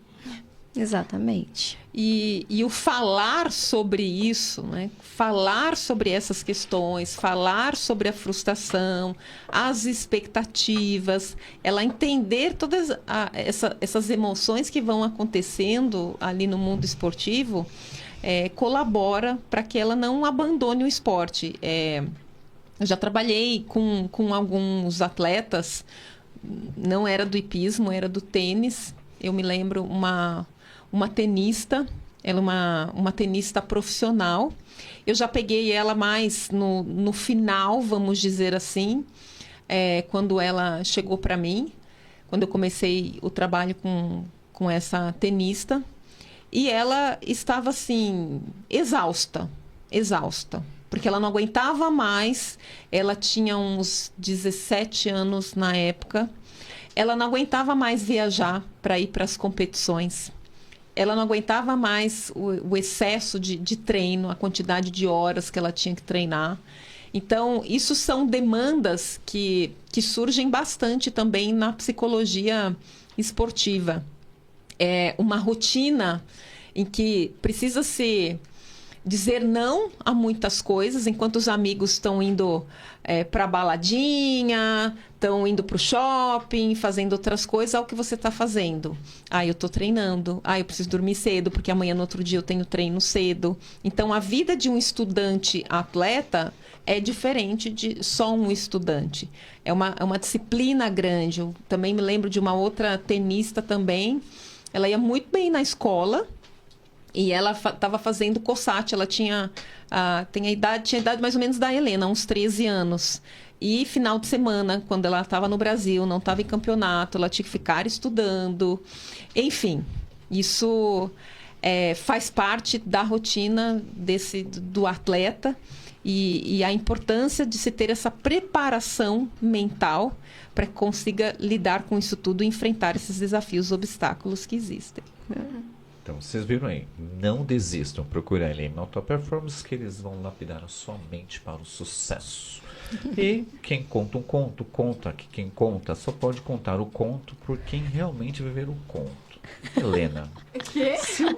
Exatamente. E o falar sobre isso, né? Falar sobre essas questões, falar sobre a frustração, as expectativas, ela entender todas essas emoções que vão acontecendo ali no mundo esportivo, colabora para que ela não abandone o esporte. Eu já trabalhei com alguns atletas, não era do hipismo, era do tênis. Eu me lembro uma tenista, ela é uma tenista profissional. Eu já peguei ela mais no final, vamos dizer assim, quando ela chegou para mim, quando eu comecei o trabalho com essa tenista. E ela estava, assim, exausta, porque ela não aguentava mais. Ela tinha uns 17 anos na época. Ela não aguentava mais viajar para ir para as competições. Ela não aguentava mais o excesso de treino, a quantidade de horas que ela tinha que treinar. Então, isso são demandas que surgem bastante também na psicologia esportiva. É uma rotina em que precisa ser dizer não a muitas coisas, enquanto os amigos estão indo para baladinha, estão indo para o shopping, fazendo outras coisas, é o que você está fazendo. Eu estou treinando. Eu preciso dormir cedo, porque amanhã no outro dia eu tenho treino cedo. Então, a vida de um estudante atleta é diferente de só um estudante. É uma disciplina grande. Eu também me lembro de uma outra tenista também. Ela ia muito bem na escola e ela estava fazendo COSAT. Ela tinha a idade mais ou menos da Helena, uns 13 anos. E final de semana, quando ela estava no Brasil, não estava em campeonato, ela tinha que ficar estudando. Enfim, isso faz parte da rotina do atleta e a importância de se ter essa preparação mental para que consiga lidar com isso tudo e enfrentar esses desafios, obstáculos que existem. Então, vocês viram aí, não desistam, procurem a LM Alta Performance, que eles vão lapidar a sua mente para o sucesso. E quem conta um conto, conta que quem conta só pode contar o conto por quem realmente viver o conto. Helena, se o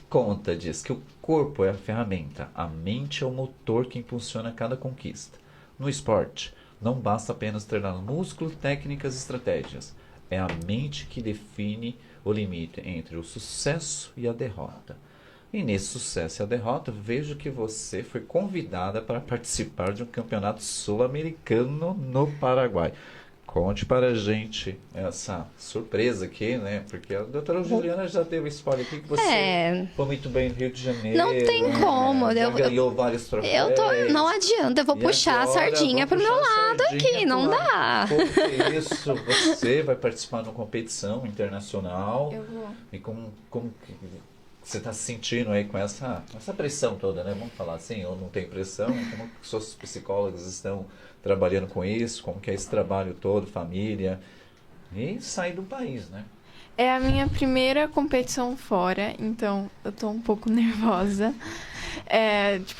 conta diz que o corpo é a ferramenta, a mente é o motor que impulsiona cada conquista. No esporte, não basta apenas treinar músculo, técnicas e estratégias. É a mente que define o limite entre o sucesso e a derrota. E nesse sucesso e a derrota, vejo que você foi convidada para participar de um campeonato sul-americano no Paraguai. Conte para a gente essa surpresa aqui, né? Porque a doutora Juliana já deu spoiler aqui que você foi muito bem no Rio de Janeiro. Não tem como. Já ganhou vários troféus. Não adianta, eu vou puxar a sardinha pro meu lado aqui, não dá. Por isso, você vai participar de uma competição internacional. Eu vou. E como você está se sentindo aí com essa pressão toda, né? Vamos falar assim, ou não tem pressão? Como que seus psicólogos estão trabalhando com isso? Como que é esse trabalho todo, família? E sair do país, né? É a minha primeira competição fora, então eu tô um pouco nervosa.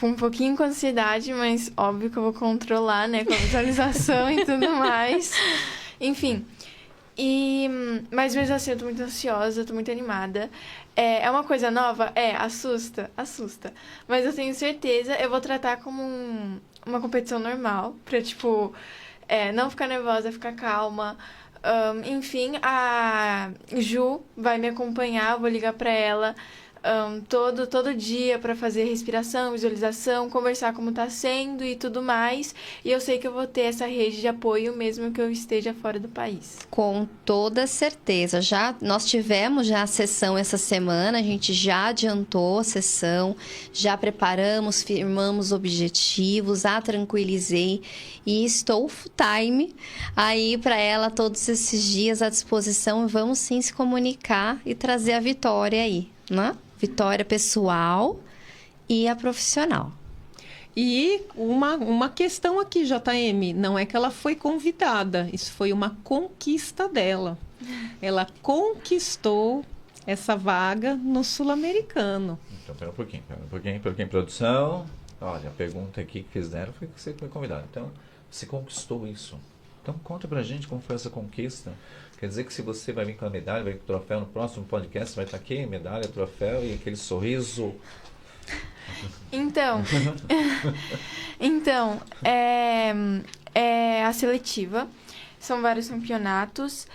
Um pouquinho com ansiedade, mas óbvio que eu vou controlar, né? Com a visualização e tudo mais. Enfim. Mas mesmo assim, eu tô muito ansiosa, tô muito animada. É uma coisa nova? Assusta. Mas eu tenho certeza, eu vou tratar como uma competição normal, pra, não ficar nervosa, ficar calma. Enfim, a Ju vai me acompanhar, eu vou ligar pra ela todo dia para fazer respiração, visualização, conversar como tá sendo e tudo mais. E eu sei que eu vou ter essa rede de apoio mesmo que eu esteja fora do país. Com toda certeza. Nós tivemos a sessão essa semana, a gente já adiantou a sessão, já preparamos, firmamos objetivos, a tranquilizei e estou full time aí para ela todos esses dias à disposição. Vamos sim se comunicar e trazer a vitória aí, né? Vitória pessoal e a profissional. E uma questão aqui, JM, não é que ela foi convidada, isso foi uma conquista dela. Ela conquistou essa vaga no Sul-Americano. Então, pera um pouquinho, produção. Olha, a pergunta aqui que fizeram foi que você foi convidada. Então, você conquistou isso. Então, conta pra gente como foi essa conquista. Quer dizer que se você vai vir com a medalha, vai vir com o troféu no próximo podcast, vai estar aqui, medalha, troféu e aquele sorriso. Então, é a seletiva. São vários campeonatos.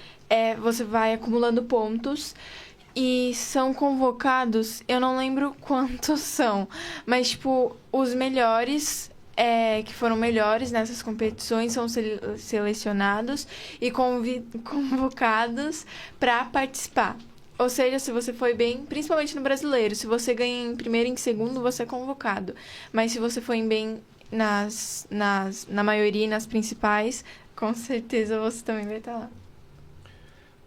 Você vai acumulando pontos. E são convocados, eu não lembro quantos são, mas, os melhores... que foram melhores nessas competições, são selecionados e convocados para participar. Ou seja, se você foi bem, principalmente no brasileiro, se você ganha em primeiro e em segundo, você é convocado. Mas se você foi bem na maioria e nas principais, com certeza você também vai estar lá.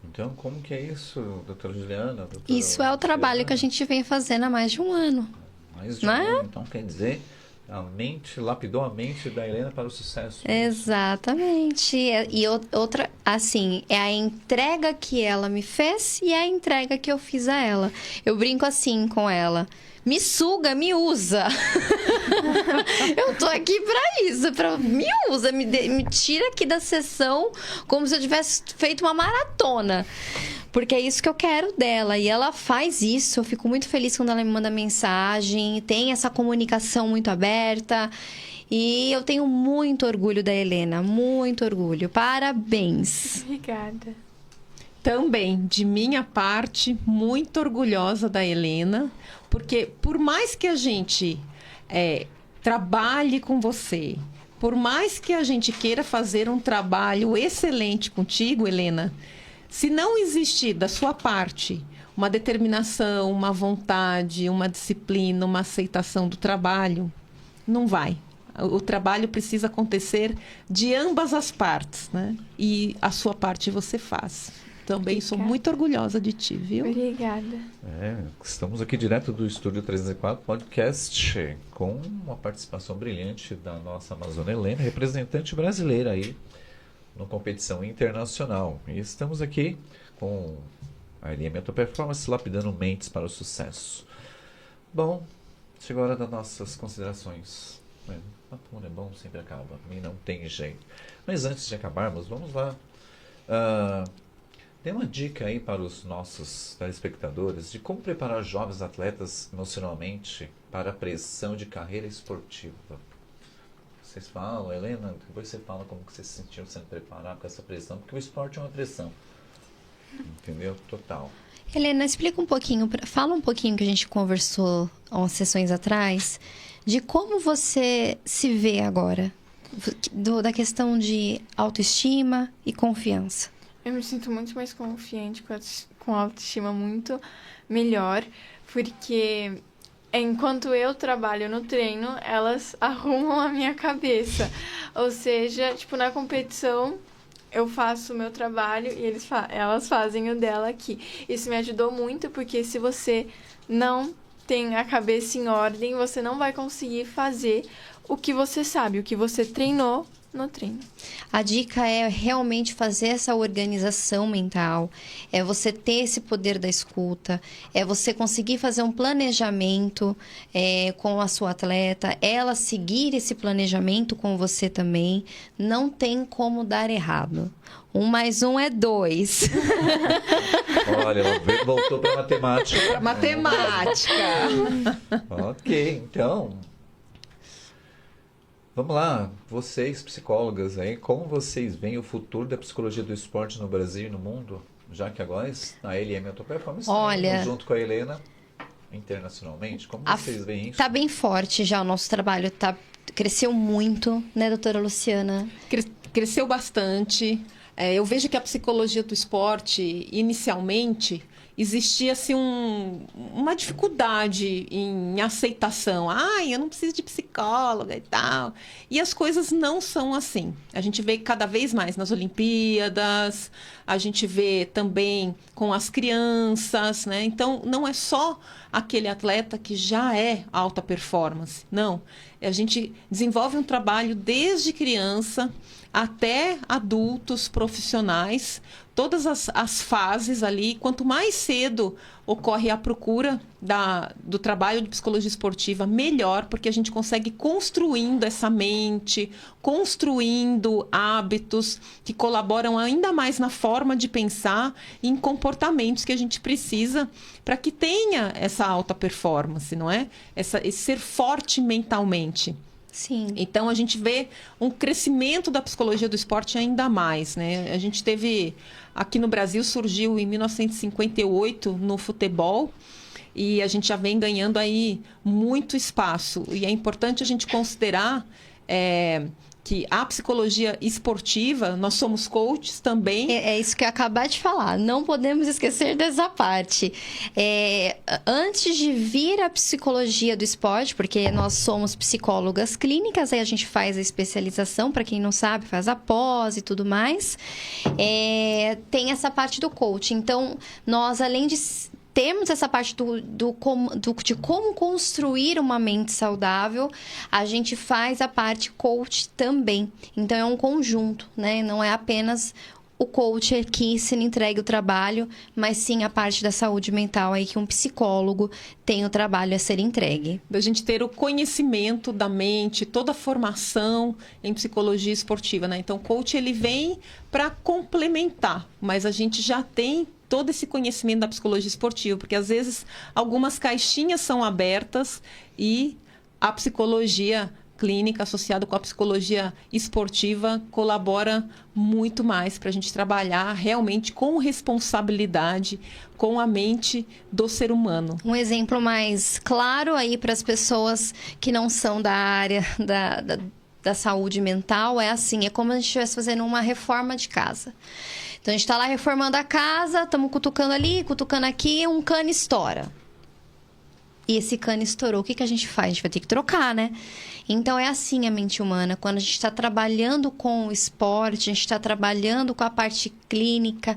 Então, como que é isso, doutora Juliana? Isso é o trabalho que a gente vem fazendo há mais de um ano. Mais de um ano, então quer dizer... lapidou a mente da Helena para o sucesso. Exatamente. E outra, assim, é a entrega que ela me fez e a entrega que eu fiz a ela. Eu brinco assim com ela. Me suga, me usa. Eu tô aqui pra isso, me usa, me tira aqui da sessão como se eu tivesse feito uma maratona. porque é isso que eu quero dela. E ela faz isso. Eu fico muito feliz quando ela me manda mensagem, tem essa comunicação muito aberta. E eu tenho muito orgulho da Helena, muito orgulho. Parabéns. Obrigada. Também, de minha parte, muito orgulhosa da Helena, porque por mais que a gente trabalhe com você, por mais que a gente queira fazer um trabalho excelente contigo, Helena, se não existir da sua parte uma determinação, uma vontade, uma disciplina, uma aceitação do trabalho, não vai. O trabalho precisa acontecer de ambas as partes, né? E a sua parte você faz. Também sou muito orgulhosa de ti, viu? Obrigada. Estamos aqui direto do Estúdio 304 Podcast com uma participação brilhante da nossa Amazona Helena, representante brasileira aí na competição internacional. E estamos aqui com a LM Alta Performance lapidando mentes para o sucesso. Bom, chegou a hora das nossas considerações. O papo é bom, sempre acaba. E não tem jeito. Mas antes de acabarmos, vamos lá. Dê uma dica aí para os nossos telespectadores de como preparar jovens atletas emocionalmente para a pressão de carreira esportiva. Vocês falam, Helena, depois você fala como que você se sentiu sendo preparado com essa pressão, porque o esporte é uma pressão. Entendeu? Total. Helena, explica um pouquinho, fala um pouquinho que a gente conversou há umas sessões atrás, de como você se vê agora, da questão de autoestima e confiança. Eu me sinto muito mais confiante, com autoestima muito melhor, porque enquanto eu trabalho no treino, elas arrumam a minha cabeça. Ou seja, tipo, na competição, eu faço o meu trabalho e elas fazem o dela aqui. Isso me ajudou muito, porque se você não tem a cabeça em ordem, você não vai conseguir fazer o que você sabe, o que você treinou no treino. A dica é realmente fazer essa organização mental, é você ter esse poder da escuta, é você conseguir fazer um planejamento com a sua atleta, ela seguir esse planejamento com você também. Não tem como dar errado. 1 mais 1 é 2. Olha, ela voltou para matemática. Para matemática. Ok, então... Vamos lá, vocês psicólogas aí, como vocês veem o futuro da psicologia do esporte no Brasil e no mundo? Já que agora a LM Alta Performance está junto com a Helena internacionalmente, como vocês veem isso? Está bem forte já o nosso trabalho, cresceu muito, né, doutora Luciana? Cresceu bastante. Eu vejo que a psicologia do esporte, inicialmente, existia assim, uma dificuldade em aceitação. Eu não preciso de psicóloga e tal. E as coisas não são assim. A gente vê cada vez mais nas Olimpíadas, a gente vê também com as crianças, né? Então, não é só aquele atleta que já é alta performance. Não. A gente desenvolve um trabalho desde criança até adultos, profissionais, todas as fases ali. Quanto mais cedo ocorre a procura do trabalho de psicologia esportiva, melhor, porque a gente consegue construindo essa mente, construindo hábitos que colaboram ainda mais na forma de pensar e em comportamentos que a gente precisa para que tenha essa alta performance, não é? Esse ser forte mentalmente. Sim. Então, a gente vê um crescimento da psicologia do esporte ainda mais, né? A gente teve... Aqui no Brasil surgiu em 1958 no futebol e a gente já vem ganhando aí muito espaço. E é importante a gente considerar que a psicologia esportiva, nós somos coaches também. É isso que eu ia acabar de falar, não podemos esquecer dessa parte. Antes de vir a psicologia do esporte, porque nós somos psicólogas clínicas, aí a gente faz a especialização, para quem não sabe, faz a pós e tudo mais, tem essa parte do coaching. Então, nós, além de temos essa parte de como construir uma mente saudável, a gente faz a parte coach também. Então, é um conjunto, né? Não é apenas o coach que se entregue o trabalho, mas sim a parte da saúde mental aí que um psicólogo tem o trabalho a ser entregue. Da gente ter o conhecimento da mente, toda a formação em psicologia esportiva, né? Então, o coach ele vem para complementar, mas a gente já tem todo esse conhecimento da psicologia esportiva, porque às vezes algumas caixinhas são abertas e a psicologia clínica associada com a psicologia esportiva colabora muito mais para a gente trabalhar realmente com responsabilidade, com a mente do ser humano. Um exemplo mais claro aí para as pessoas que não são da área da saúde mental é assim, é como a gente estivesse fazendo uma reforma de casa. Então, a gente está lá reformando a casa, estamos cutucando ali, cutucando aqui, um cano estoura. E esse cano estourou, o que a gente faz? A gente vai ter que trocar, né? Então, é assim a mente humana. Quando a gente está trabalhando com o esporte, a gente está trabalhando com a parte clínica,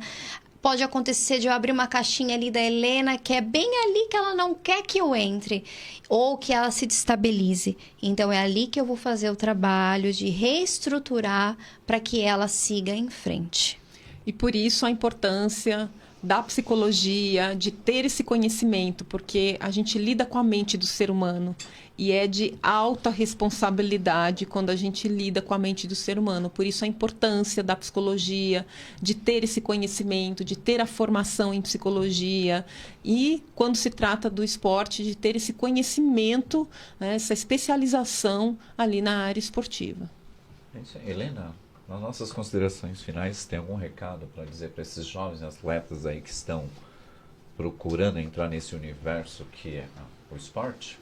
pode acontecer de eu abrir uma caixinha ali da Helena, que é bem ali que ela não quer que eu entre, ou que ela se destabilize. Então, é ali que eu vou fazer o trabalho de reestruturar para que ela siga em frente. E por isso a importância da psicologia, de ter esse conhecimento, porque a gente lida com a mente do ser humano e é de alta responsabilidade quando a gente lida com a mente do ser humano. Por isso a importância da psicologia, de ter esse conhecimento, de ter a formação em psicologia e, quando se trata do esporte, de ter esse conhecimento, né, essa especialização ali na área esportiva. É isso aí. Helena, nas nossas considerações finais, tem algum recado para dizer para esses jovens atletas aí que estão procurando entrar nesse universo que é o esporte?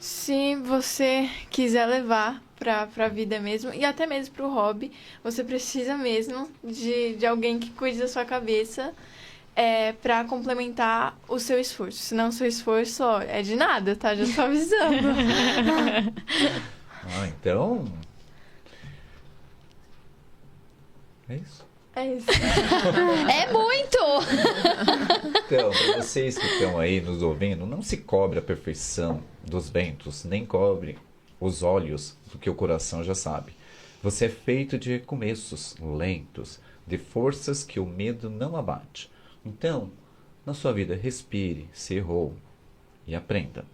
Se você quiser levar para a vida mesmo, e até mesmo para o hobby, você precisa mesmo de alguém que cuide da sua cabeça para complementar o seu esforço. Senão o seu esforço é de nada, tá? Já estou avisando. Então... é isso? É isso. É muito! Então, para vocês que estão aí nos ouvindo, não se cobre a perfeição dos ventos, nem cobre os olhos, porque o coração já sabe. Você é feito de recomeços lentos, de forças que o medo não abate. Então, na sua vida, respire, se errou e aprenda.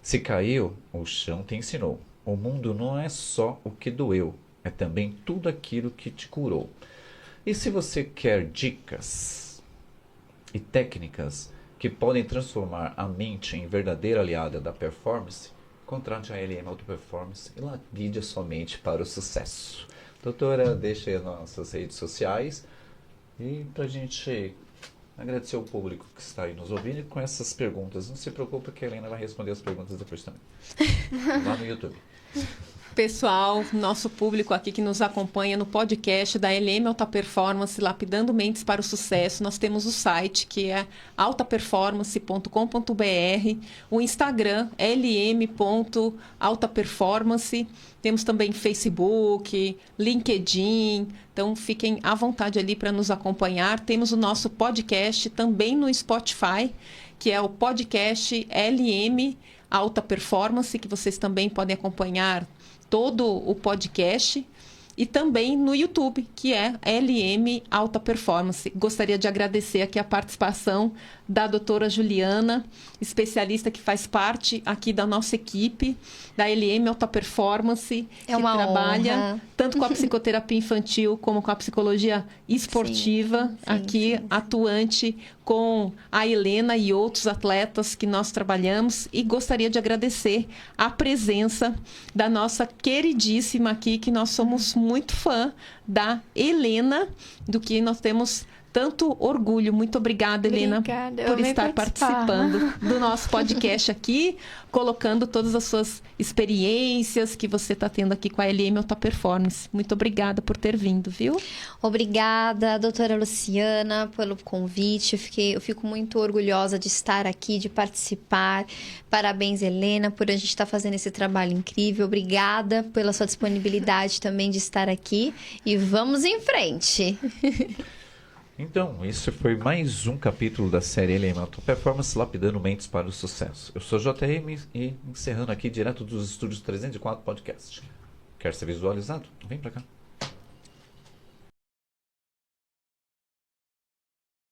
Se caiu, o chão te ensinou. O mundo não é só o que doeu, é também tudo aquilo que te curou. E se você quer dicas e técnicas que podem transformar a mente em verdadeira aliada da performance, contrate a LM Auto Performance e lapide a sua mente para o sucesso. Doutora, deixa aí as nossas redes sociais e para a gente agradecer ao público que está aí nos ouvindo e com essas perguntas. Não se preocupe que a Helena vai responder as perguntas depois também. Lá no YouTube. Pessoal, nosso público aqui que nos acompanha no podcast da LM Alta Performance, Lapidando Mentes para o Sucesso, nós temos o site que é altaperformance.com.br, o Instagram lm.altaperformance, temos também Facebook, LinkedIn, então fiquem à vontade ali para nos acompanhar. Temos o nosso podcast também no Spotify, que é o podcast LM Alta Performance, que vocês também podem acompanhar todo o podcast, e também no YouTube, que é LM Alta Performance. Gostaria de agradecer aqui a participação da doutora Juliana, especialista que faz parte aqui da nossa equipe, da LM Alta Performance, que trabalha honra. tanto com a psicoterapia infantil como com a psicologia esportiva, aqui atuante com a Helena e outros atletas que nós trabalhamos, e gostaria de agradecer a presença da nossa queridíssima aqui, que nós somos muito fã da Helena, do que nós temos tanto orgulho. Muito obrigada, Helena, por estar participando do nosso podcast aqui, colocando todas as suas experiências que você está tendo aqui com a LM Alta Performance. Muito obrigada por ter vindo, viu? Obrigada, doutora Luciana, pelo convite. Eu fico muito orgulhosa de estar aqui, de participar. Parabéns, Helena, por a gente estar fazendo esse trabalho incrível. Obrigada pela sua disponibilidade também de estar aqui. E vamos em frente. Então, esse foi mais um capítulo da série LM Auto Performance, Lapidando Mentes para o Sucesso. Eu sou JM e encerrando aqui direto dos estúdios 304 Podcast. Quer ser visualizado? Vem pra cá.